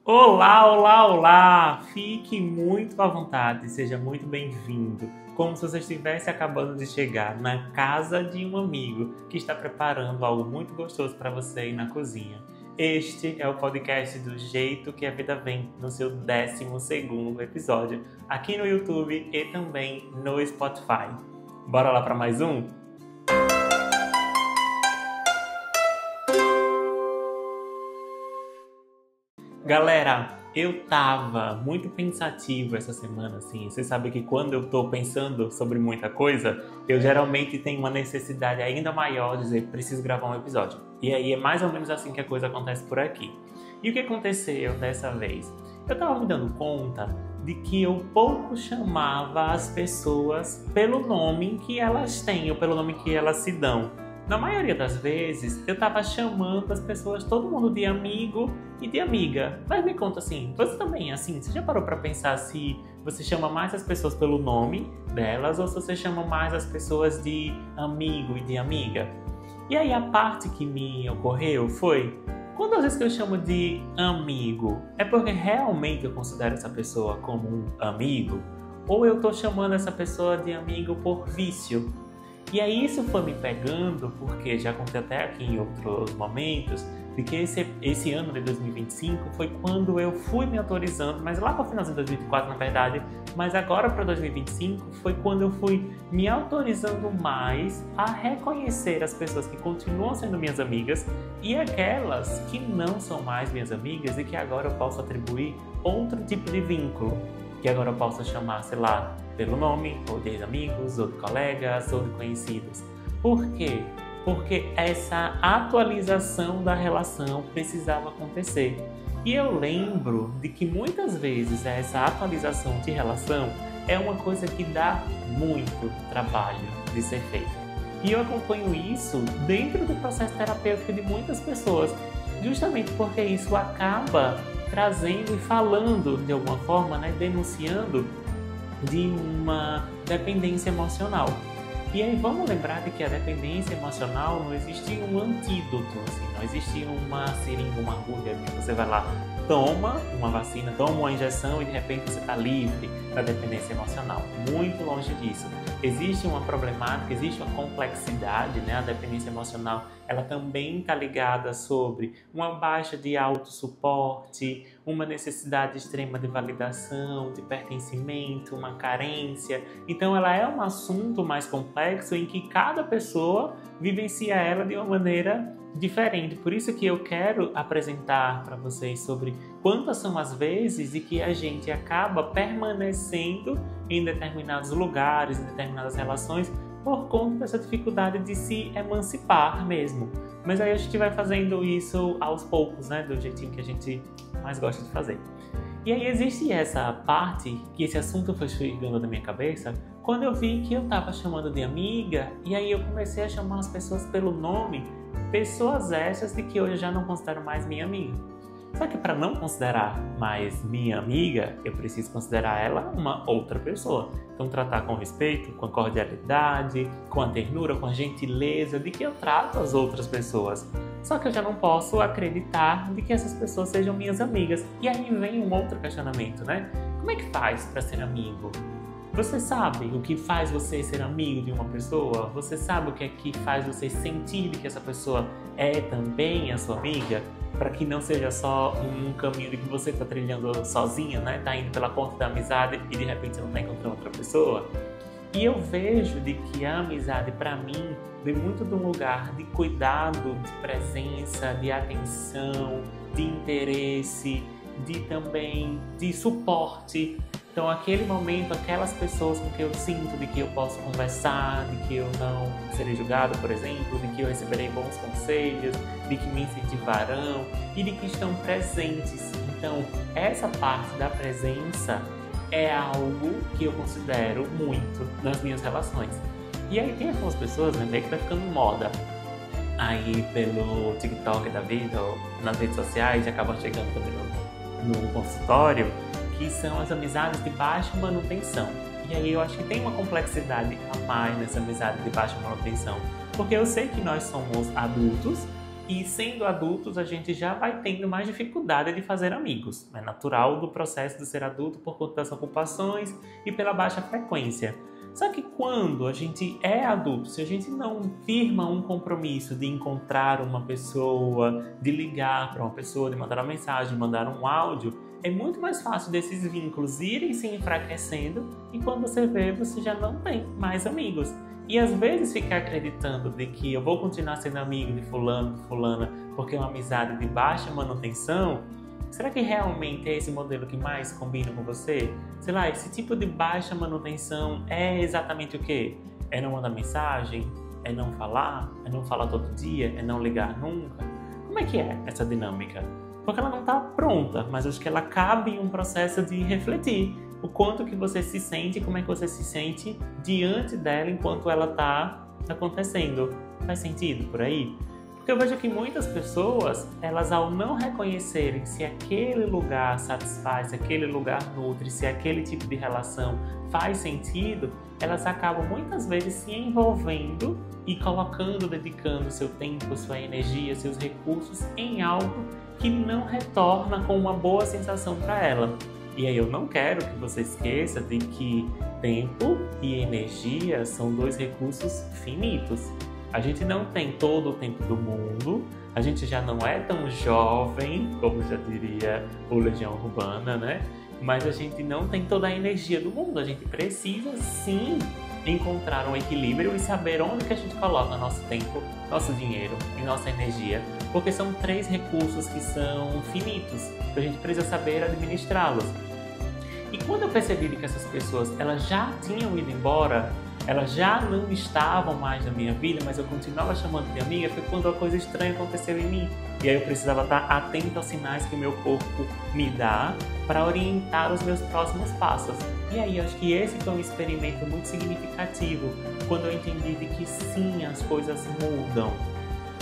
Olá, olá, olá! Fique muito à vontade, seja muito bem-vindo. Como se você estivesse acabando de chegar na casa de um amigo que está preparando algo muito gostoso para você aí na cozinha. Este é o podcast do Jeito que a Vida Vem, no seu 12º episódio, aqui no YouTube e também no Spotify. Bora lá para mais um? Galera, eu tava muito pensativo essa semana, assim. Você sabe que quando eu tô pensando sobre muita coisa, eu geralmente tenho uma necessidade ainda maior de dizer, preciso gravar um episódio. E aí é mais ou menos assim que a coisa acontece por aqui. E o que aconteceu dessa vez? Eu tava me dando conta de que eu pouco chamava as pessoas pelo nome que elas têm, ou pelo nome que elas se dão. Na maioria das vezes, eu tava chamando as pessoas, todo mundo de amigo e de amiga. Mas me conta assim, você também é assim? Você já parou pra pensar se você chama mais as pessoas pelo nome delas ou se você chama mais as pessoas de amigo e de amiga? E aí a parte que me ocorreu foi, quando às vezes que eu chamo de amigo, é porque realmente eu considero essa pessoa como um amigo? Ou eu tô chamando essa pessoa de amigo por vício? E aí isso foi me pegando, porque já contei até aqui em outros momentos, de que esse ano de 2025 foi quando eu fui me autorizando, mas lá para o final de 2024 na verdade, mas agora para 2025 foi quando eu fui me autorizando mais a reconhecer as pessoas que continuam sendo minhas amigas e aquelas que não são mais minhas amigas e que agora eu posso atribuir outro tipo de vínculo. Que agora eu posso chamar, sei lá, pelo nome, ou de amigos, ou de colegas, ou de conhecidos. Por quê? Porque essa atualização da relação precisava acontecer. E eu lembro de que muitas vezes essa atualização de relação é uma coisa que dá muito trabalho de ser feita. E eu acompanho isso dentro do processo terapêutico de muitas pessoas, justamente porque isso acaba trazendo e falando de alguma forma, né, denunciando de uma dependência emocional. E aí vamos lembrar de que a dependência emocional não existe um antídoto, assim, não existe uma seringa, uma agulha que você vai lá, toma uma vacina, toma uma injeção e de repente você está livre da dependência emocional. Muito longe disso. Existe uma problemática, existe uma complexidade, né? A dependência emocional, ela também está ligada sobre uma baixa de autossuporte, uma necessidade extrema de validação, de pertencimento, uma carência. Então ela é um assunto mais complexo em que cada pessoa vivencia ela de uma maneira diferente. Por isso que eu quero apresentar para vocês sobre quantas são as vezes de que a gente acaba permanecendo em determinados lugares, em determinadas relações, por conta dessa dificuldade de se emancipar mesmo. Mas aí a gente vai fazendo isso aos poucos, né? Do jeitinho que a gente mais gosta de fazer. E aí existe essa parte, que esse assunto foi chegando na minha cabeça, quando eu vi que eu estava chamando de amiga, e aí eu comecei a chamar as pessoas pelo nome, pessoas essas de que hoje eu já não considero mais minha amiga. Só que para não considerar mais minha amiga, eu preciso considerar ela uma outra pessoa. Então tratar com respeito, com a cordialidade, com a ternura, com a gentileza de que eu trato as outras pessoas. Só que eu já não posso acreditar de que essas pessoas sejam minhas amigas. E aí vem um outro questionamento, né? Como é que faz para ser amigo? Você sabe o que faz você ser amigo de uma pessoa? Você sabe o que é que faz você sentir que essa pessoa é também a sua amiga? Para que não seja só um caminho de que você está trilhando sozinha, né? Está indo pela ponta da amizade e de repente você não está encontrando outra pessoa. E eu vejo de que a amizade, para mim, vem muito de um lugar de cuidado, de presença, de atenção, de interesse, de suporte. Então, aquele momento, aquelas pessoas com que eu sinto de que eu posso conversar, de que eu não serei julgado, por exemplo, de que eu receberei bons conselhos, de que me incentivarão e de que estão presentes. Então, essa parte da presença é algo que eu considero muito nas minhas relações. E aí tem algumas pessoas, né, meio que tá ficando moda aí pelo TikTok da vida, ou nas redes sociais, e acabam chegando também no consultório, que são as amizades de baixa manutenção. E aí eu acho que tem uma complexidade a mais nessa amizade de baixa manutenção. Porque eu sei que nós somos adultos E sendo adultos, a gente já vai tendo mais dificuldade de fazer amigos. É natural do processo de ser adulto por conta das ocupações e pela baixa frequência. Só que quando a gente é adulto, se a gente não firma um compromisso de encontrar uma pessoa, de ligar para uma pessoa, de mandar uma mensagem, de mandar um áudio, é muito mais fácil desses vínculos irem se enfraquecendo e quando você vê, você já não tem mais amigos. E às vezes ficar acreditando de que eu vou continuar sendo amigo de fulano, de fulana, porque é uma amizade de baixa manutenção, será que realmente é esse modelo que mais combina com você? Sei lá, esse tipo de baixa manutenção é exatamente o quê? É não mandar mensagem? É não falar? É não falar todo dia? É não ligar nunca? Como é que é essa dinâmica? Porque ela não está pronta, mas acho que ela cabe em um processo de refletir o quanto que você se sente, como é que você se sente diante dela enquanto ela está acontecendo. Faz sentido por aí? Porque eu vejo que muitas pessoas, elas ao não reconhecerem se aquele lugar satisfaz, se aquele lugar nutre, se aquele tipo de relação faz sentido, elas acabam muitas vezes se envolvendo e colocando, dedicando seu tempo, sua energia, seus recursos em algo que não retorna com uma boa sensação para ela. E aí eu não quero que você esqueça de que tempo e energia são dois recursos finitos. A gente não tem todo o tempo do mundo, a gente já não é tão jovem, como já diria o Legião Urbana, né? Mas a gente não tem toda a energia do mundo, a gente precisa sim encontrar um equilíbrio e saber onde que a gente coloca nosso tempo, nosso dinheiro e nossa energia, porque são 3 recursos que são finitos, que a gente precisa saber administrá-los. E quando eu percebi que essas pessoas elas já tinham ido embora, elas já não estavam mais na minha vida, mas eu continuava chamando de amiga, foi quando uma coisa estranha aconteceu em mim. E aí eu precisava estar atento aos sinais que o meu corpo me dá para orientar os meus próximos passos. E aí eu acho que esse foi um experimento muito significativo, quando eu entendi de que sim, as coisas mudam.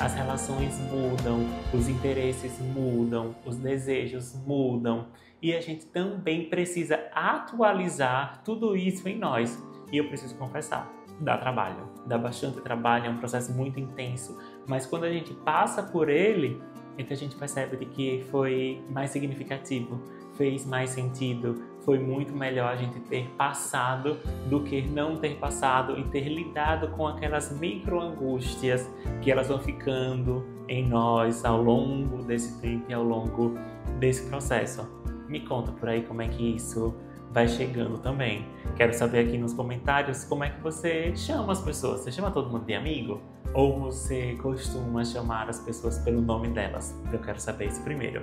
As relações mudam, os interesses mudam, os desejos mudam. E a gente também precisa atualizar tudo isso em nós. E eu preciso confessar, dá trabalho, dá bastante trabalho, é um processo muito intenso. Mas quando a gente passa por ele, é que a gente percebe de que foi mais significativo, fez mais sentido, foi muito melhor a gente ter passado do que não ter passado e ter lidado com aquelas micro-angústias que elas vão ficando em nós ao longo desse tempo e ao longo desse processo. Me conta por aí como é que isso vai chegando também. Quero saber aqui nos comentários como é que você chama as pessoas. Você chama todo mundo de amigo? Ou você costuma chamar as pessoas pelo nome delas? Eu quero saber isso primeiro.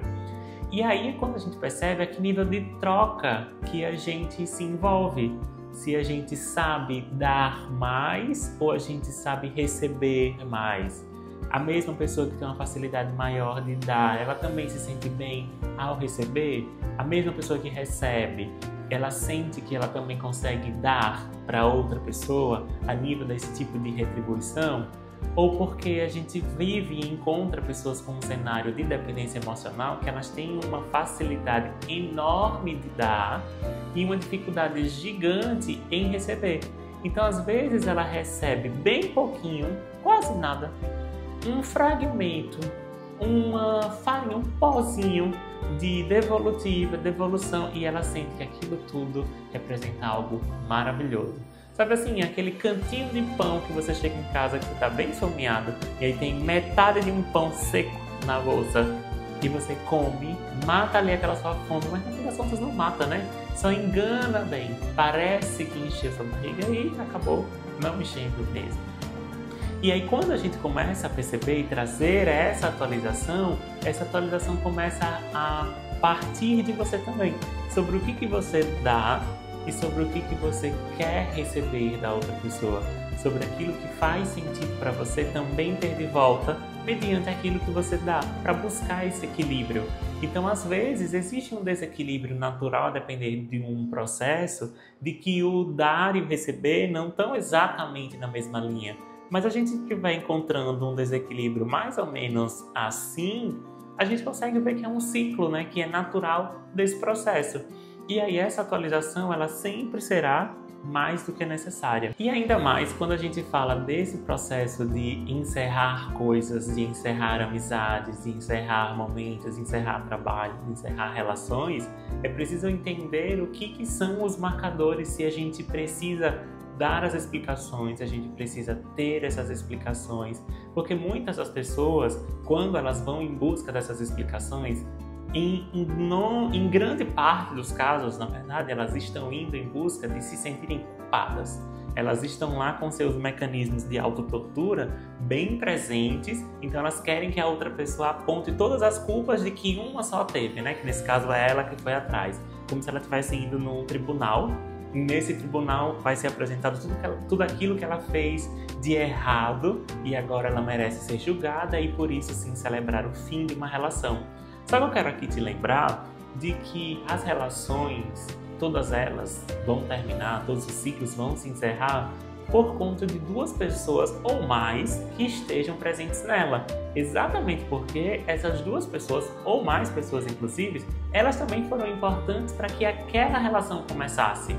E aí é quando a gente percebe a que nível de troca que a gente se envolve. Se a gente sabe dar mais ou a gente sabe receber mais. A mesma pessoa que tem uma facilidade maior de dar, ela também se sente bem ao receber? A mesma pessoa que recebe, ela sente que ela também consegue dar para outra pessoa a nível desse tipo de retribuição? Ou porque a gente vive e encontra pessoas com um cenário de dependência emocional que elas têm uma facilidade enorme de dar e uma dificuldade gigante em receber. Então, às vezes, ela recebe bem pouquinho, quase nada, um fragmento, uma farinha, um pozinho de devolução, e ela sente que aquilo tudo representa algo maravilhoso. Sabe assim, aquele cantinho de pão que você chega em casa que você está bem esfomeado e aí tem metade de um pão seco na bolsa e você come, mata ali aquela sua fome, mas no fim das contas não mata, né? Só engana bem, parece que encheu sua barriga e acabou não enchendo mesmo. E aí quando a gente começa a perceber e trazer essa atualização começa a partir de você também, sobre o que você dá e sobre o que você quer receber da outra pessoa, sobre aquilo que faz sentido para você também ter de volta mediante aquilo que você dá, para buscar esse equilíbrio. Então, às vezes, existe um desequilíbrio natural a depender de um processo de que o dar e o receber não estão exatamente na mesma linha. Mas a gente que vai encontrando um desequilíbrio mais ou menos assim, a gente consegue ver que é um ciclo, né, que é natural desse processo. E aí essa atualização ela sempre será mais do que necessária. E ainda mais quando a gente fala desse processo de encerrar coisas, de encerrar amizades, de encerrar momentos, de encerrar trabalho, de encerrar relações, é preciso entender o que são os marcadores, se a gente precisa dar as explicações, a gente precisa ter essas explicações, porque muitas das pessoas, quando elas vão em busca dessas explicações, em grande parte dos casos, na verdade, elas estão indo em busca de se sentirem culpadas. Elas estão lá com seus mecanismos de autotortura bem presentes, então elas querem que a outra pessoa aponte todas as culpas de que uma só teve, né? Que nesse caso é ela que foi atrás, como se ela estivesse indo num tribunal. Nesse tribunal vai ser apresentado tudo aquilo que ela fez de errado e agora ela merece ser julgada e por isso sim celebrar o fim de uma relação. Só que eu quero aqui te lembrar de que as relações, todas elas vão terminar, todos os ciclos vão se encerrar por conta de duas pessoas ou mais que estejam presentes nela. Exatamente porque essas duas pessoas, ou mais pessoas inclusive, elas também foram importantes para que aquela relação começasse.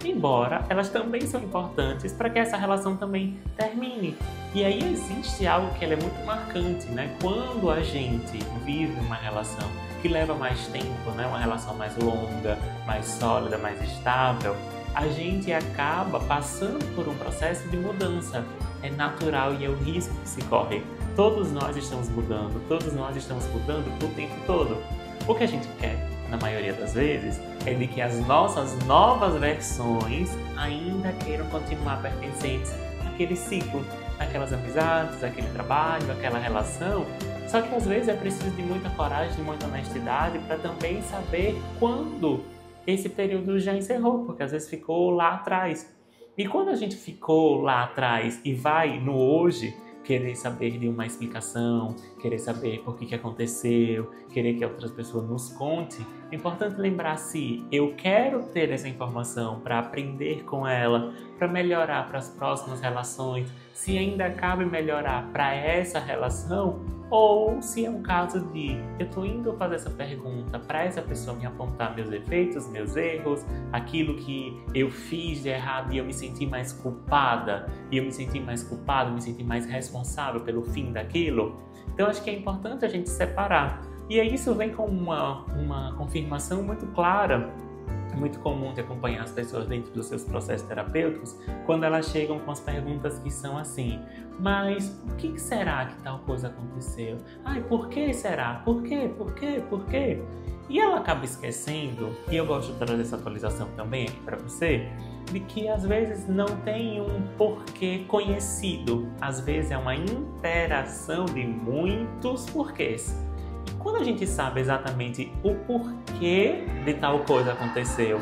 Embora elas também são importantes para que essa relação também termine. E aí existe algo que é muito marcante, né? Quando a gente vive uma relação que leva mais tempo, né? Uma relação mais longa, mais sólida, mais estável, a gente acaba passando por um processo de mudança. É natural e é o risco que se corre. Todos nós estamos mudando o tempo todo. O que a gente quer, na maioria das vezes, é de que as nossas novas versões ainda queiram continuar pertencentes àquele ciclo, àquelas amizades, àquele trabalho, àquela relação. Só que às vezes é preciso de muita coragem, de muita honestidade para também saber quando esse período já encerrou, porque às vezes ficou lá atrás. E quando a gente ficou lá atrás e vai no hoje, querer saber de uma explicação, querer saber por que aconteceu, querer que outras pessoas nos conte, é importante lembrar se eu quero ter essa informação para aprender com ela, para melhorar para as próximas relações, se ainda cabe melhorar para essa relação, ou se é um caso de eu estou indo fazer essa pergunta para essa pessoa me apontar meus defeitos, meus erros, aquilo que eu fiz de errado e eu me senti mais culpada, me senti mais responsável pelo fim daquilo. Então acho que é importante a gente separar. E aí isso vem com uma confirmação muito clara. É muito comum de acompanhar as pessoas dentro dos seus processos terapêuticos quando elas chegam com as perguntas que são assim: mas por que será que tal coisa aconteceu? Ai, por que será? Por quê? Por quê? Por quê? E ela acaba esquecendo, e eu gosto de trazer essa atualização também aqui para você, de que às vezes não tem um porquê conhecido. Às vezes é uma interação de muitos porquês. Quando a gente sabe exatamente o porquê de tal coisa aconteceu,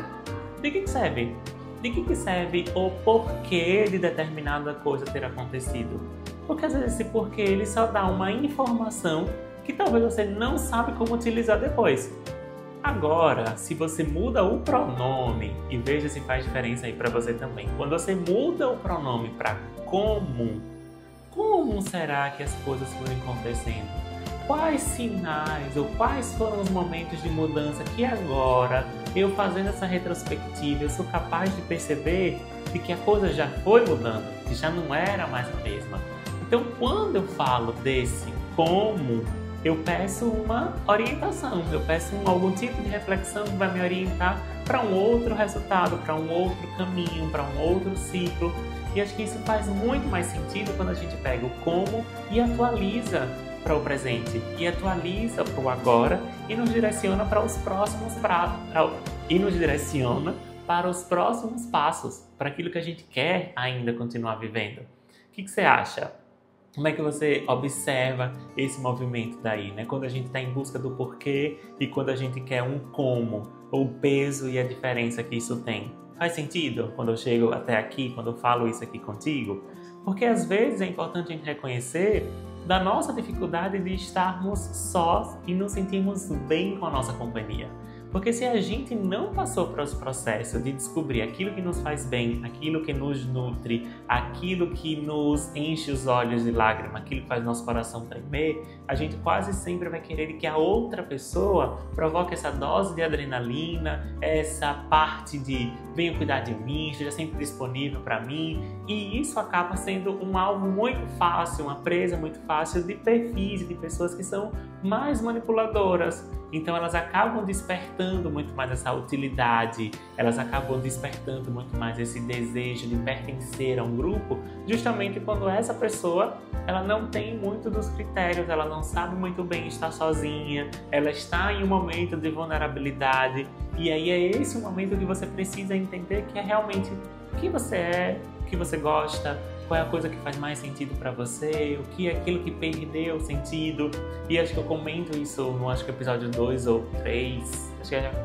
de que serve? De que serve o porquê de determinada coisa ter acontecido? Porque às vezes esse porquê ele só dá uma informação que talvez você não sabe como utilizar depois. Agora, se você muda o pronome, e veja se faz diferença aí para você também, quando você muda o pronome para como será que as coisas foram acontecendo? Quais sinais ou quais foram os momentos de mudança que agora, eu fazendo essa retrospectiva, eu sou capaz de perceber de que a coisa já foi mudando, que já não era mais a mesma. Então, quando eu falo desse como, eu peço uma orientação, eu peço algum tipo de reflexão que vai me orientar para um outro resultado, para um outro caminho, para um outro ciclo. E acho que isso faz muito mais sentido quando a gente pega o como e atualiza para o presente, e atualiza para o agora e nos direciona para os próximos passos, para aquilo que a gente quer ainda continuar vivendo. O que você acha? Como é que você observa esse movimento daí, né? Quando a gente está em busca do porquê e quando a gente quer um como, o peso e a diferença que isso tem. Faz sentido quando eu chego até aqui, quando eu falo isso aqui contigo? Porque às vezes é importante a gente reconhecer da nossa dificuldade de estarmos sós e nos sentirmos bem com a nossa companhia. Porque se a gente não passou por esse processo de descobrir aquilo que nos faz bem, aquilo que nos nutre, aquilo que nos enche os olhos de lágrima, aquilo que faz nosso coração tremer, a gente quase sempre vai querer que a outra pessoa provoque essa dose de adrenalina, essa parte de venha cuidar de mim, esteja sempre disponível para mim, e isso acaba sendo um alvo muito fácil, uma presa muito fácil de perfis e de pessoas que são mais manipuladoras. Então elas acabam despertando muito mais essa utilidade, elas acabam despertando muito mais esse desejo de pertencer a um grupo, justamente quando essa pessoa ela não tem muito dos critérios, ela não sabe muito bem estar sozinha, ela está em um momento de vulnerabilidade, e aí é esse o momento que você precisa entender que é realmente o que você é, o que você gosta, qual é a coisa que faz mais sentido para você, o que é aquilo que perdeu sentido. E acho que eu comento isso no episódio 2 ou 3,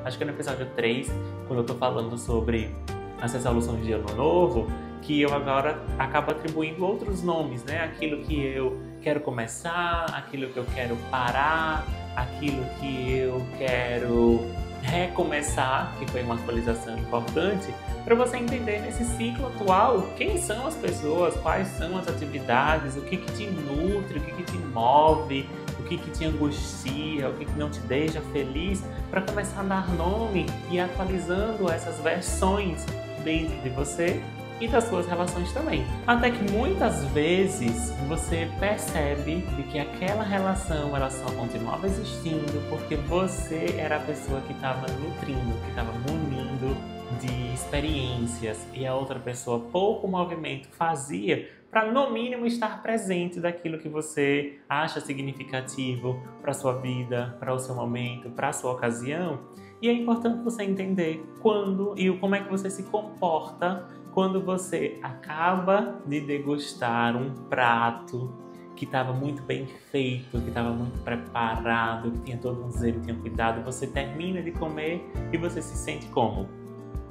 acho que é no episódio 3, quando eu tô falando sobre as resoluções de ano novo, que eu agora acabo atribuindo outros nomes, né? Aquilo que eu quero começar, aquilo que eu quero parar, aquilo que eu quero recomeçar, que foi uma atualização importante, para você entender nesse ciclo atual quem são as pessoas, quais são as atividades, o que te nutre, o que te move, o que te angustia, o que não te deixa feliz, para começar a dar nome e atualizando essas versões dentro de você e das suas relações também. Até que muitas vezes você percebe de que aquela relação ela só continuava existindo porque você era a pessoa que estava nutrindo, que estava munindo de experiências, e a outra pessoa pouco movimento fazia para no mínimo estar presente daquilo que você acha significativo para sua vida, para o seu momento, para a sua ocasião. E é importante você entender quando e como é que você se comporta quando você acaba de degustar um prato que estava muito bem feito, que estava muito preparado, que tinha todo um zelo, tinha cuidado, você termina de comer e você se sente como?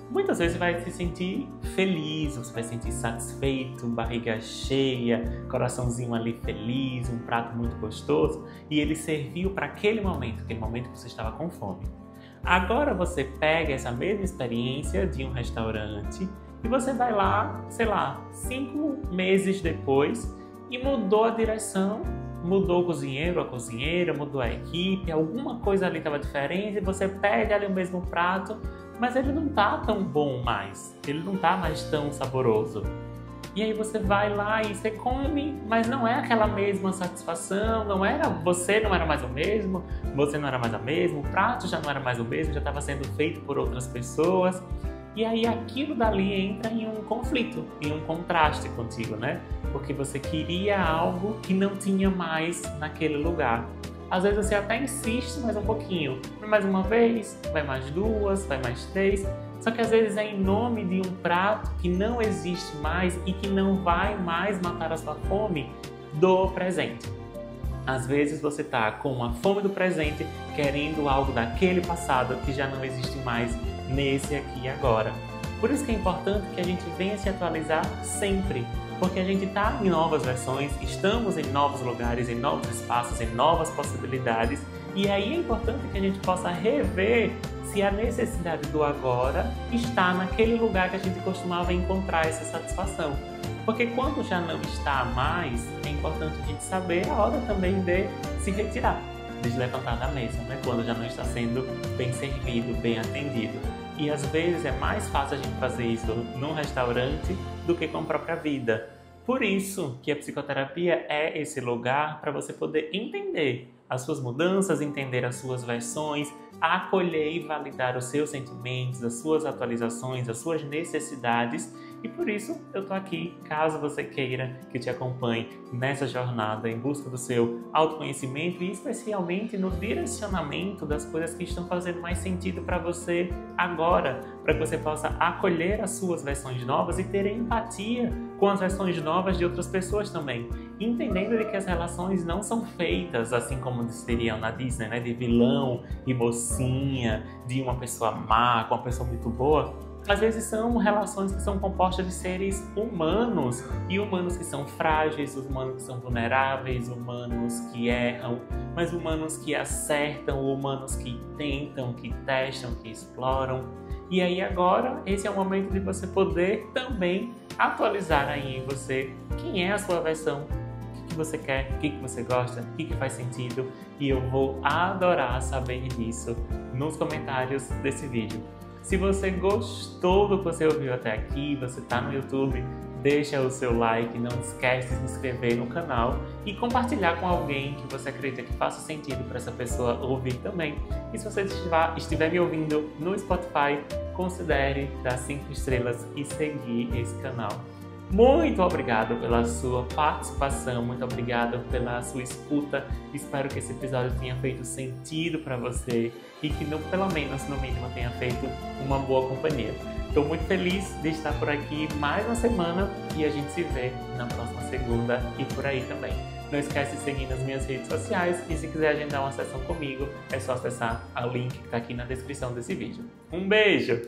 Muitas vezes você vai se sentir feliz, você vai se sentir satisfeito, barriga cheia, coraçãozinho ali feliz, um prato muito gostoso, e ele serviu para aquele momento que você estava com fome. Agora você pega essa mesma experiência de um restaurante e você vai lá, 5 meses depois, e mudou a direção, mudou o cozinheiro, a cozinheira, mudou a equipe, alguma coisa ali estava diferente, você pede ali o mesmo prato, mas ele não tá tão bom mais, ele não tá mais tão saboroso. E aí você vai lá e você come, mas não é aquela mesma satisfação, você não era mais o mesmo, você não era mais a mesma, o prato já não era mais o mesmo, já estava sendo feito por outras pessoas. E aí aquilo dali entra em um conflito, em um contraste contigo, né? Porque você queria algo que não tinha mais naquele lugar. Às vezes você até insiste mais um pouquinho, vai mais uma vez, vai mais 2, vai mais 3, só que às vezes é em nome de um prato que não existe mais e que não vai mais matar a sua fome do presente. Às vezes você está com a fome do presente, querendo algo daquele passado que já não existe mais nesse aqui e agora. Por isso que é importante que a gente venha se atualizar sempre, porque a gente está em novas versões, estamos em novos lugares, em novos espaços, em novas possibilidades, e aí é importante que a gente possa rever se a necessidade do agora está naquele lugar que a gente costumava encontrar essa satisfação. Porque quando já não está mais, é importante a gente saber a hora também de se retirar, de se levantar da mesa, né? Quando já não está sendo bem servido, bem atendido. E às vezes é mais fácil a gente fazer isso num restaurante do que com a própria vida. Por isso que a psicoterapia é esse lugar para você poder entender as suas mudanças, entender as suas versões, acolher e validar os seus sentimentos, as suas atualizações, as suas necessidades. E por isso eu tô aqui, caso você queira que eu te acompanhe nessa jornada em busca do seu autoconhecimento e especialmente no direcionamento das coisas que estão fazendo mais sentido para você agora, para que você possa acolher as suas versões novas e ter empatia com as versões novas de outras pessoas também, entendendo de que as relações não são feitas assim como seriam na Disney, né, de vilão e mocinha, de uma pessoa má com uma pessoa muito boa. Às vezes são relações que são compostas de seres humanos, e humanos que são frágeis, humanos que são vulneráveis, humanos que erram, mas humanos que acertam, humanos que tentam, que testam, que exploram. E aí agora, esse é o momento de você poder também atualizar aí em você quem é a sua versão, o que você quer, o que você gosta, o que faz sentido, e eu vou adorar saber disso nos comentários desse vídeo. Se você gostou do que você ouviu até aqui, você está no YouTube, deixa o seu like, não esquece de se inscrever no canal e compartilhar com alguém que você acredita que faça sentido para essa pessoa ouvir também. E se você estiver me ouvindo no Spotify, considere dar 5 estrelas e seguir esse canal. Muito obrigado pela sua participação, muito obrigado pela sua escuta. Espero que esse episódio tenha feito sentido para você e que, pelo menos, no mínimo, tenha feito uma boa companhia. Estou muito feliz de estar por aqui mais uma semana e a gente se vê na próxima segunda e por aí também. Não esquece de seguir nas minhas redes sociais e se quiser agendar uma sessão comigo, é só acessar o link que está aqui na descrição desse vídeo. Um beijo!